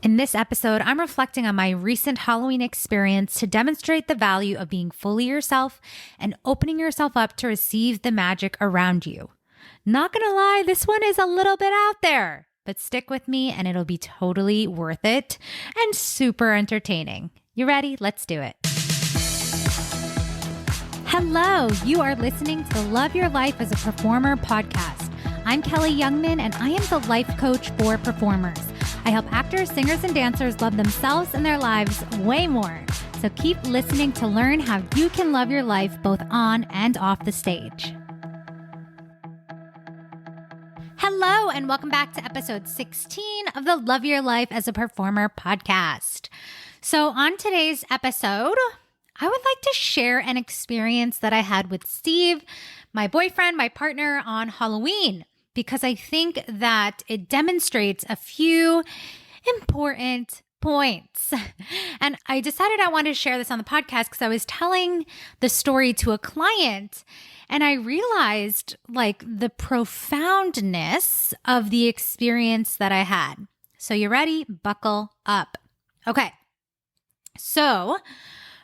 In this episode, I'm reflecting on my recent Halloween experience to demonstrate the value of being fully yourself and opening yourself up to receive the magic around you. Not gonna lie, this one is a little bit out there, but stick with me and it'll be totally worth it and super entertaining. You ready? Let's do it. Hello, you are listening to the Love Your Life as a Performer podcast. I'm Kelly Youngman and I am the life coach for performers. I help actors, singers, and dancers love themselves and their lives way more. So keep listening to learn how you can love your life both on and off the stage. Hello, and welcome back to episode 16 of the Love Your Life as a Performer podcast. So on today's episode, I would like to share an experience that I had with Steve, my boyfriend, my partner, on Halloween, because I think that it demonstrates a few important points. And I decided I wanted to share this on the podcast because I was telling the story to a client and I realized like the profoundness of the experience that I had. So you ready? Buckle up. Okay. So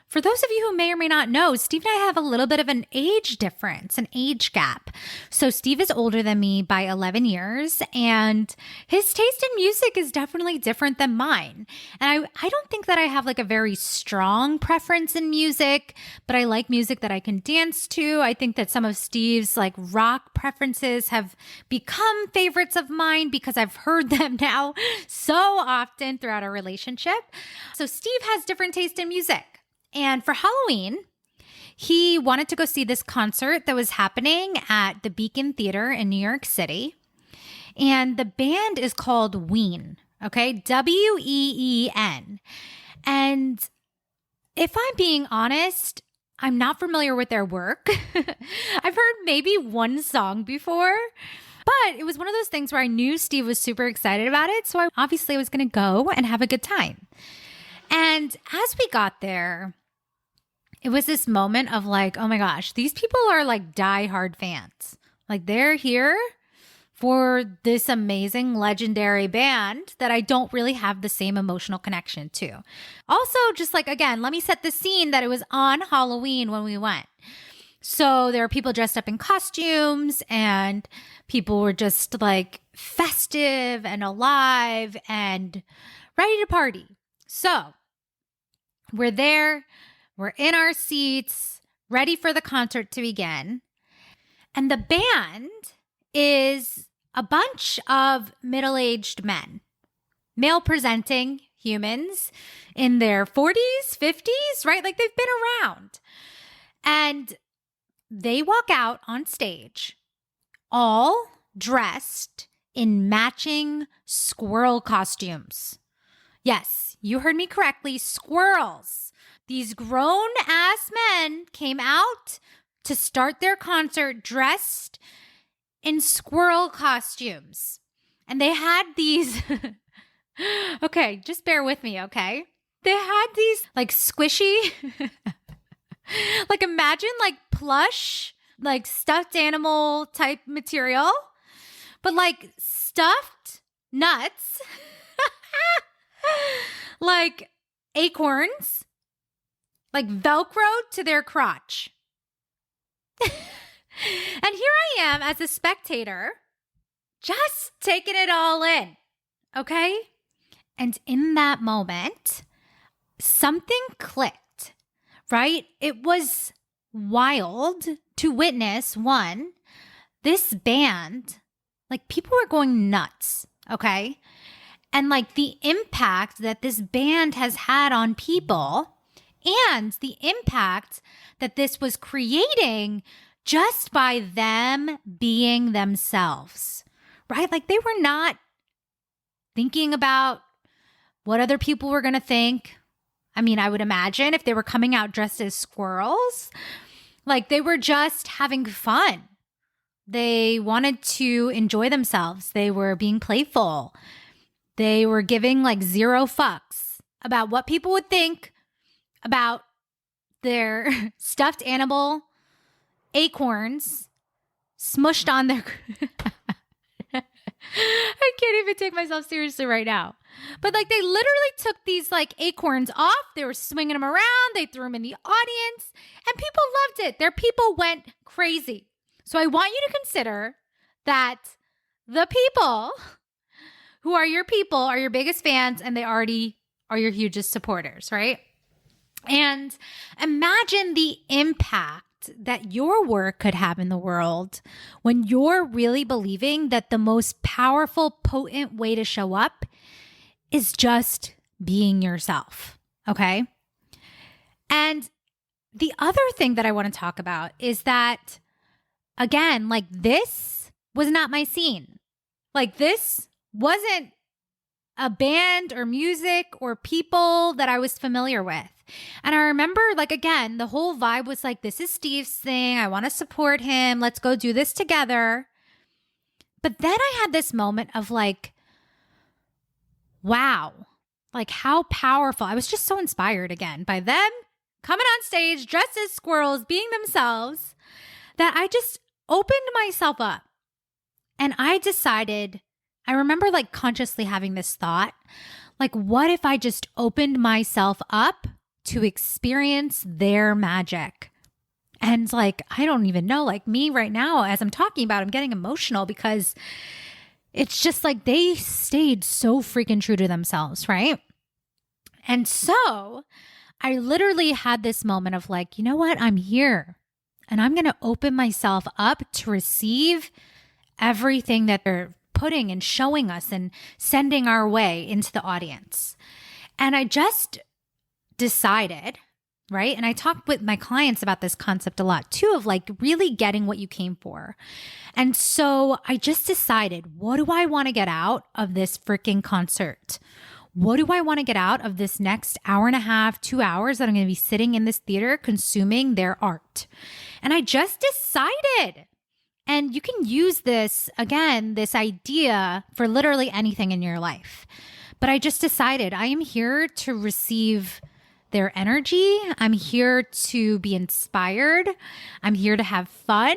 for those of you who may or may not know, Steve and I have a little bit of an age difference, an age gap. So Steve is older than me by 11 years, and his taste in music is definitely different than mine. And I don't think that I have like a very strong preference in music, but I like music that I can dance to. I think that some of Steve's like rock preferences have become favorites of mine because I've heard them now so often throughout our relationship. So Steve has different taste in music. And for Halloween, he wanted to go see this concert that was happening at the Beacon Theater in New York City. And the band is called Ween, okay? W-E-E-N. And if I'm being honest, I'm not familiar with their work. I've heard maybe one song before, but it was one of those things where I knew Steve was super excited about it. So I obviously was going to go and have a good time. And as we got there, it was this moment of like, oh my gosh, these people are like diehard fans. Like they're here for this amazing legendary band that I don't really have the same emotional connection to. Also, just like, again, let me set the scene that it was on Halloween when we went. So there were people dressed up in costumes and people were just like festive and alive and ready to party. So we're there. We're in our seats, ready for the concert to begin. And the band is a bunch of middle-aged men, male-presenting humans in their 40s, 50s, right? Like they've been around. And they walk out on stage, all dressed in matching squirrel costumes. Yes, you heard me correctly, squirrels. These grown-ass men came out to start their concert dressed in squirrel costumes. And they had these... Okay, just bear with me, okay? They had these, like, squishy... like, imagine, like, plush, like, stuffed animal type material. But, like, stuffed nuts. Like, acorns. Like Velcro to their crotch. And here I am as a spectator, just taking it all in, okay? And in that moment, something clicked, right? It was wild to witness, one, this band, like people were going nuts, okay? And like the impact that this band has had on people and the impact that this was creating just by them being themselves, right? Like they were not thinking about what other people were going to think. I mean, I would imagine if they were coming out dressed as squirrels, like they were just having fun. They wanted to enjoy themselves. They were being playful. They were giving like zero fucks about what people would think about their stuffed animal acorns smushed on their... I can't even take myself seriously right now. But like they literally took these like acorns off. They were swinging them around. They threw them in the audience and people loved it. Their people went crazy. So I want you to consider that the people who are your people are your biggest fans and they already are your hugest supporters, right? And imagine the impact that your work could have in the world when you're really believing that the most powerful, potent way to show up is just being yourself, okay? And the other thing that I want to talk about is that, again, like this was not my scene. Like this wasn't a band or music or people that I was familiar with. And I remember, like, again, the whole vibe was like, this is Steve's thing. I want to support him. Let's go do this together. But then I had this moment of like, wow, like how powerful. I was just so inspired again by them coming on stage, dressed as squirrels, being themselves, that I just opened myself up. And I decided, I remember like consciously having this thought, like, what if I just opened myself up to experience their magic? And like, I don't even know, like me right now, as I'm talking about, I'm getting emotional because it's just like they stayed so freaking true to themselves, right? And so I literally had this moment of like, you know what? I'm here and I'm going to open myself up to receive everything that they're putting and showing us and sending our way into the audience. And I just decided, right? And I talk with my clients about this concept a lot too, of like really getting what you came for. And so I just decided, what do I want to get out of this freaking concert? What do I want to get out of this next hour and a half, 2 hours that I'm going to be sitting in this theater consuming their art? And I just decided. And you can use this, again, this idea for literally anything in your life. But I just decided I am here to receive their energy. I'm here to be inspired. I'm here to have fun.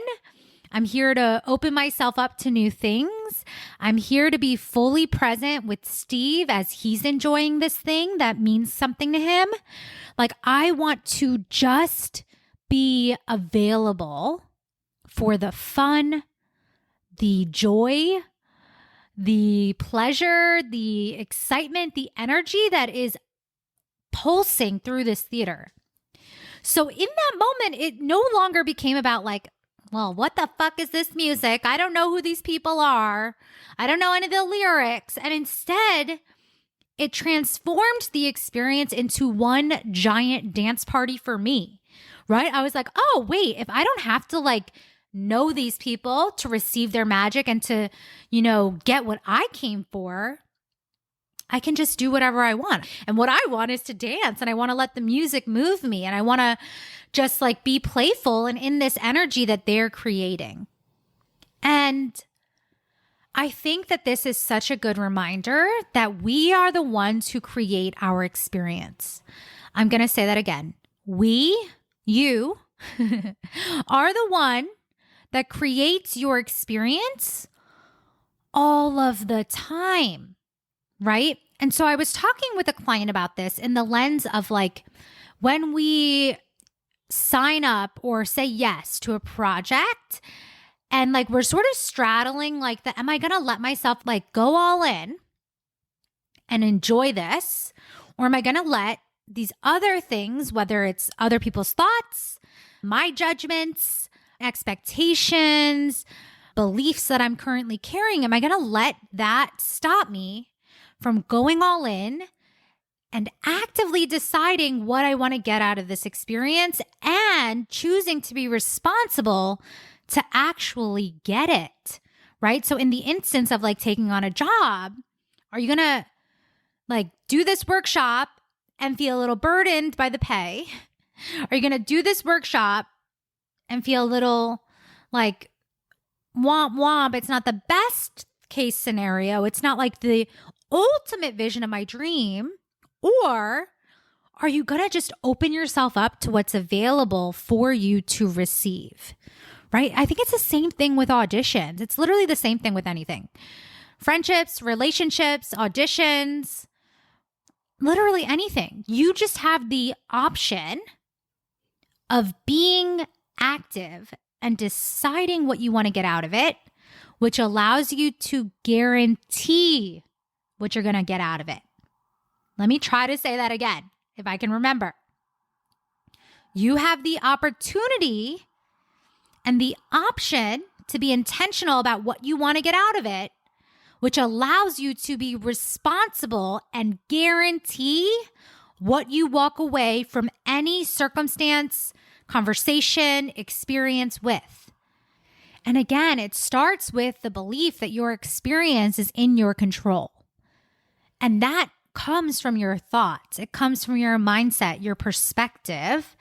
I'm here to open myself up to new things. I'm here to be fully present with Steve as he's enjoying this thing that means something to him. Like, I want to just be available for the fun, the joy, the pleasure, the excitement, the energy that is pulsing through this theater. So in that moment, it no longer became about like, well, what the fuck is this music? I don't know who these people are. I don't know any of the lyrics. And instead, it transformed the experience into one giant dance party for me, right? I was like, oh, wait, if I don't have to like know these people to receive their magic and to, you know, get what I came for, I can just do whatever I want. And what I want is to dance, and I want to let the music move me, and I want to just like be playful and in this energy that they're creating. And I think that this is such a good reminder that we are the ones who create our experience. I'm going to say that again. You are the one that creates your experience all of the time, right? And so I was talking with a client about this in the lens of like, when we sign up or say yes to a project and like we're sort of straddling like the, am I going to let myself like go all in and enjoy this? Or am I going to let these other things, whether it's other people's thoughts, my judgments, expectations, beliefs that I'm currently carrying, am I going to let that stop me from going all in and actively deciding what I want to get out of this experience and choosing to be responsible to actually get it, right? So in the instance of like taking on a job, are you going to like do this workshop and feel a little burdened by the pay? Are you going to do this workshop and feel a little like womp womp? It's not the best case scenario. It's not like the ultimate vision of my dream. Or are you going to just open yourself up to what's available for you to receive, right? I think it's the same thing with auditions. It's literally the same thing with anything. friendships, relationships, auditions, literally anything. You just have the option of being active and deciding what you want to get out of it, which allows you to guarantee what you're going to get out of it. Let me try to say that again, if I can remember. You have the opportunity and the option to be intentional about what you want to get out of it, which allows you to be responsible and guarantee what you walk away from any circumstance, conversation, experience with. And again, it starts with the belief that your experience is in your control. And that comes from your thoughts. It comes from your mindset, your perspective,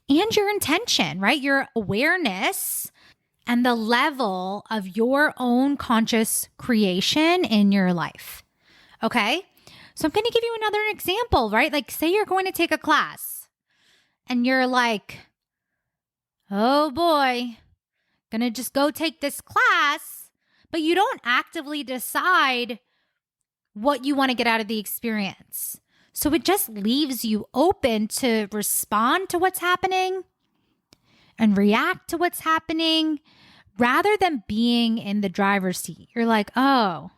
and your intention, right? Your awareness and the level of your own conscious creation in your life. Okay? So I'm going to give you another example, right? Like, say you're going to take a class and you're like, oh boy, gonna just go take this class, but you don't actively decide what you want to get out of the experience. So it just leaves you open to respond to what's happening and react to what's happening rather than being in the driver's seat. You're like, oh,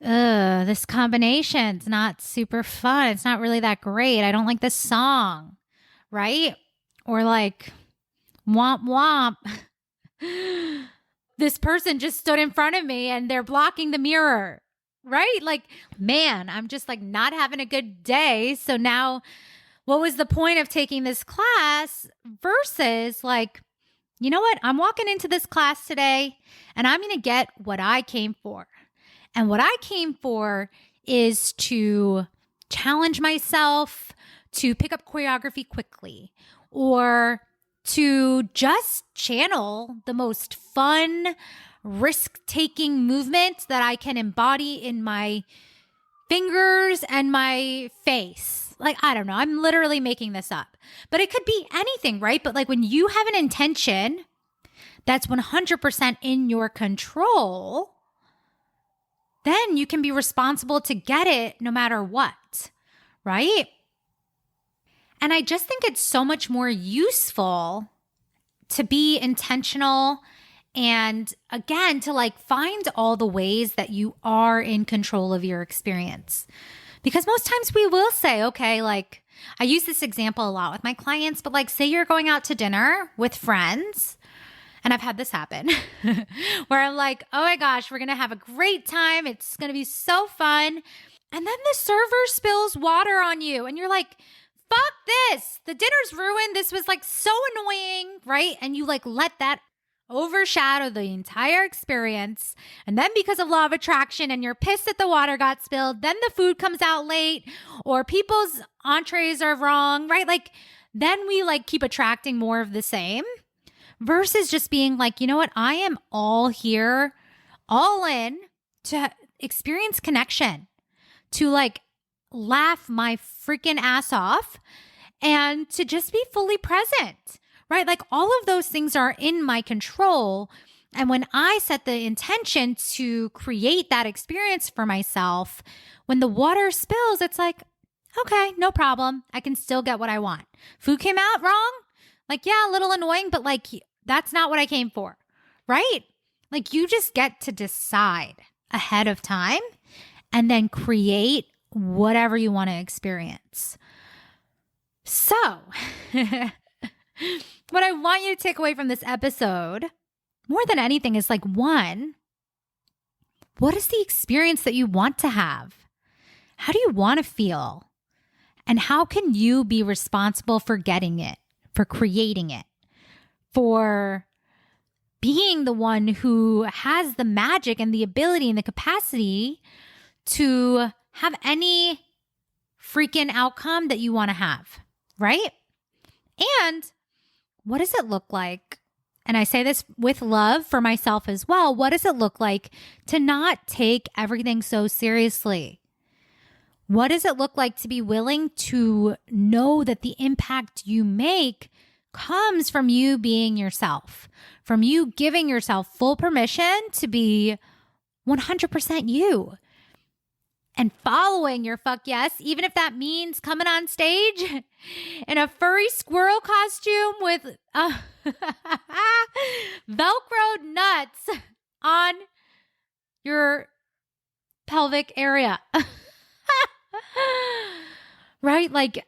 this combination's not super fun. It's not really that great. I don't like this song, right? Or like, womp womp. This person just stood in front of me and they're blocking the mirror, right? Like, man, I'm just like not having a good day. So now what was the point of taking this class versus like, you know what? I'm walking into this class today and I'm going to get what I came for. And what I came for is to challenge myself, to pick up choreography quickly, or to just channel the most fun, risk-taking movement that I can embody in my fingers and my face. Like, I don't know. I'm literally making this up. But it could be anything, right? But like when you have an intention that's 100% in your control, then you can be responsible to get it no matter what, right? And I just think it's so much more useful to be intentional and again, to like find all the ways that you are in control of your experience. Because most times we will say, okay, like I use this example a lot with my clients, but like say you're going out to dinner with friends. And I've had this happen where I'm like, oh my gosh, we're going to have a great time. It's going to be so fun. And then the server spills water on you and you're like, fuck this. The dinner's ruined. This was like so annoying, right? And you like let that overshadow the entire experience. And then because of law of attraction and you're pissed that the water got spilled, then the food comes out late or people's entrees are wrong, right? Like then we like keep attracting more of the same versus just being like, you know what? I am all here, all in to experience connection, to like laugh my freaking ass off and to just be fully present, right? Like all of those things are in my control. And when I set the intention to create that experience for myself, when the water spills, it's like, okay, no problem. I can still get what I want. Food came out wrong. Like, yeah, a little annoying, but like, that's not what I came for, right? Like you just get to decide ahead of time and then create whatever you want to experience. So, what I want you to take away from this episode, more than anything, is like, one, what is the experience that you want to have? How do you want to feel? And how can you be responsible for getting it, for creating it, for being the one who has the magic and the ability and the capacity to have any freaking outcome that you want to have, right? And what does it look like? And I say this with love for myself as well. What does it look like to not take everything so seriously? What does it look like to be willing to know that the impact you make comes from you being yourself, from you giving yourself full permission to be 100% you. And following your fuck yes, even if that means coming on stage in a furry squirrel costume with Velcroed nuts on your pelvic area. Right? Like,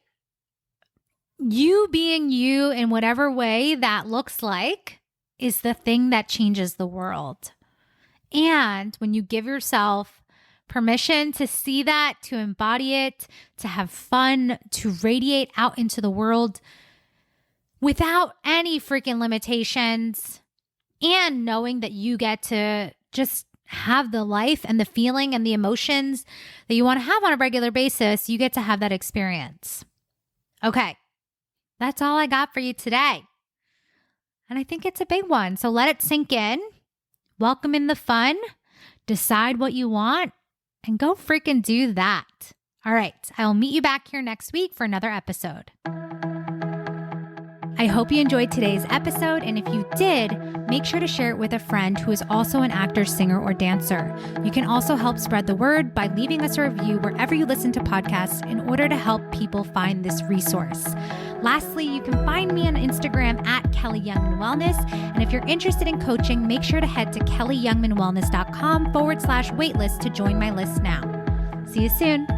you being you in whatever way that looks like is the thing that changes the world. And when you give yourself permission to see that, to embody it, to have fun, to radiate out into the world without any freaking limitations, and knowing that you get to just have the life and the feeling and the emotions that you want to have on a regular basis, you get to have that experience. Okay, that's all I got for you today. And I think it's a big one. So let it sink in, welcome in the fun, decide what you want, and go freaking do that. All right, I'll meet you back here next week for another episode. I hope you enjoyed today's episode, and if you did, make sure to share it with a friend who is also an actor, singer, or dancer. You can also help spread the word by leaving us a review wherever you listen to podcasts in order to help people find this resource. Lastly, you can find me on Instagram at Kelly Youngman Wellness, and if you're interested in coaching, make sure to head to kellyyoungmanwellness.com/waitlist to join my list now. See you soon.